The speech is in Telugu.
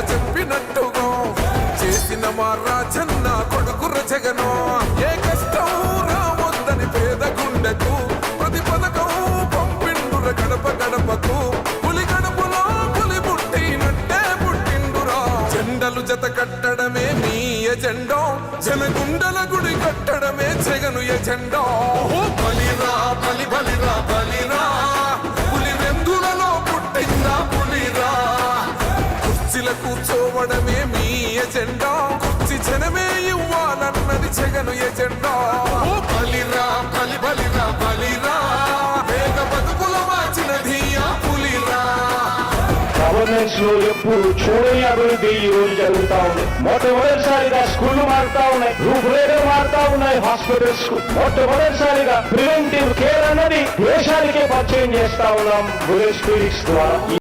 చెప్పినట్టుగా చేసిన మా రాజన్న కొడుకుర జగను. ఏ కష్టం రావద్దని పేద గుండెకు ప్రతి పథకం పంపిండుర గడప గడపకు. పులి గడపలో పులి పుట్టినట్టే పుట్టిండురా. జెండలు జత కట్టడమే మీ ఎజెండా, జనగుండల గుడి కట్టడమే జగను ఎజెండా. బలిరా బలి బలిరా బలిరా, పులి వెందులలో పుట్టిందా పులిరా. కుర్చీల కూర్చోవడమే మీ ఎజెండా, కుర్చీ జనమే ఇవ్వాలన్నది జగను ఎజెండా. బలిరా బలి బలిరా బలిరా, పేద బతుకుల మార్చినది ఆ పులిరా. గవర్నెన్స్ లో ఎప్పుడు చూడని అభివృద్ధి ఈ రోజు జరుగుతా ఉంది. మొట్టమొదటిసారిగా స్కూళ్లు మారుతా ఉన్నాయి, రూపురేఖలు మారుతా ఉన్నాయి. హాస్పిటల్స్ మొట్టమొదటిసారిగా ప్రివెంటివ్ కేర్ అన్నది దేశానికే పరిచయం చేస్తా ఉన్నాం బుల్లెట్ స్పీడిక్స్ ద్వారా.